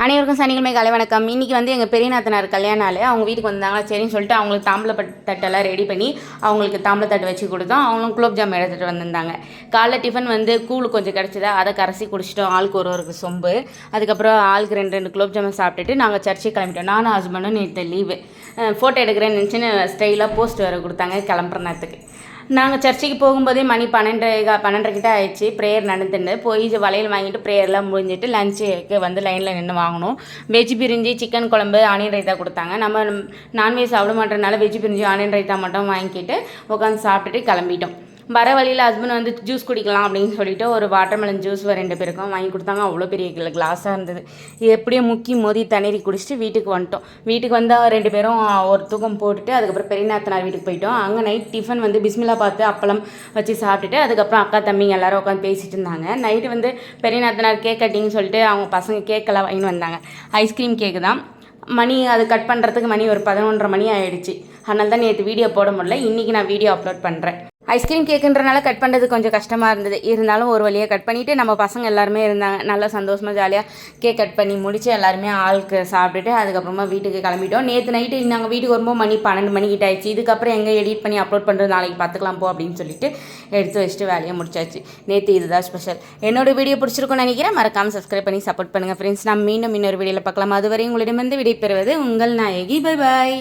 அனைவருக்கும் சனிக்கிழமை காலை வணக்கம். இன்றைக்கி வந்து எங்கள் பெரிய நாத்தனார் கல்யாண நாள். அவங்க வீட்டுக்கு வந்தாங்க. சரின்னு சொல்லிட்டு அவங்களுக்கு தட்டெல்லாம் ரெடி பண்ணி அவங்களுக்கு தாம்பளத்தட்டு வச்சு கொடுத்தோம். அவங்களும் குலோப் ஜாம் எடுத்துகிட்டு வந்திருந்தாங்க. காலைல டிஃபன் வந்து கூழ் கொஞ்சம் கிடச்சிதா, அதை கரைச்சி குடிச்சிட்டோம். ஆளுக்கு ஒரு சொம்பு. அதுக்கப்புறம் ஆளுக்கு ரெண்டு குலோப் ஜாமுன் சாப்பிட்டுட்டு நாங்கள் சர்ச்சுக்கு கிளம்பிட்டோம். நானும் ஹஸ்பண்டும் நேற்று லீவு. ஃபோட்டோ எடுக்கிறேன்னு நினச்சின்னு ஸ்டைலாக போஸ்ட் வேறு கொடுத்தாங்க கிளம்புற நேரத்துக்கு. நாங்கள் சர்ச்சுக்கு போகும்போதே மணி 12 கிட்ட ஆயிடுச்சு. ப்ரேயர் நடந்துட்டு போய் வளையல் வாங்கிட்டு ப்ரேயர்லாம் முடிஞ்சிட்டு லஞ்சுக்கு வந்து லைனில் நின்று வாங்கணும். வெஜ் பிரிஞ்சி, சிக்கன் குழம்பு, ஆனியன் ரைத்தா கொடுத்தாங்க. நம்ம நான்வெஜ் சாப்பிட மாட்டேறனால வெஜ் பிரிஞ்சி, ஆனியன் ரைத்தா மட்டும் வாங்கிக்கிட்டு உட்காந்து சாப்பிட்டுட்டு கிளம்பிட்டோம். வர வழியில் ஹஸ்பண்ட் வந்து ஜூஸ் குடிக்கலாம் அப்படின்னு சொல்லிட்டு ஒரு வாட்டர்மெலன் ஜூஸ் 2 பேருக்கும் வாங்கி கொடுத்தாங்க. அவ்வளோ பெரிய கிளாஸாக இருந்தது. எப்படியோ முக்கி மோதி தண்ணீரி குடிச்சிட்டு வீட்டுக்கு வந்துட்டோம். வீட்டுக்கு வந்தால் 2 பேரும் ஒரு தூக்கம் போட்டுட்டு அதுக்கப்புறம் பெரிய நாத்தனார் வீட்டுக்கு போயிட்டோம். அங்கே நைட் டிஃபன் வந்து பிஸ்மிலா பார்த்து அப்பளம் வச்சு சாப்பிட்டுட்டு அதுக்கப்புறம் அக்கா தம்பிங்க எல்லோரும் உட்காந்து பேசிகிட்டு இருந்தாங்க. நைட்டு வந்து பெரிய நாத்தனார் கேக் கட்டிங்னு சொல்லிட்டு அவங்க பசங்க கேக்கெல்லாம் வாங்கின்னு வந்தாங்க. ஐஸ்கிரீம் கேக்கு தான். மணி அது கட் பண்ணுறதுக்கு மணி ஒரு 11:30 மணி ஆகிடுச்சு. அதனால தான் நேற்று வீடியோ போட முடியல. இன்றைக்கி நான் வீடியோ அப்லோட் பண்ணுறேன். ஐஸ்கிரீம் கேக்குன்றனால கட் பண்ணுறது கொஞ்சம் கஷ்டமாக இருந்தது. இருந்தாலும் ஒரு வழியாக கட் பண்ணிவிட்டு நம்ம பசங்க எல்லாருமே இருந்தாங்க. நல்லா சந்தோஷமாக ஜாலியாக கேக் கட் பண்ணி முடித்து எல்லாருமே ஆளுக்கு சாப்பிட்டுட்டு அதுக்கப்புறமா வீட்டுக்கு கிளம்பிட்டோம். நேற்று நைட்டு நாங்கள் வீட்டுக்கு வரும்போது மணி 12 மணிக்கிட்ட ஆயிடுச்சு. இதுக்கப்புறம் எங்கே எடிட் பண்ணி அப்லோட் பண்ணுறது, நாளைக்கு பார்த்துக்கலாம் போ அப்படின்னு சொல்லிட்டு எடுத்து வச்சுட்டு வேலையை முடிச்சாச்சு. நேற்று இதுதான் ஸ்பெஷல். என்னோட வீடியோ பிடிச்சிருக்கும்னு நினைக்கிறேன். மறக்காமல் சப்ஸ்கிரைப் பண்ணி சப்போர்ட் பண்ணுங்கள் ஃப்ரெண்ட்ஸ். நான் மீண்டும் இன்னொரு வீடியோவில் பார்க்கலாம். அதுவரை உங்களிடமிருந்து விடைபெறுவது உங்கள் நாயகி. Bye bye.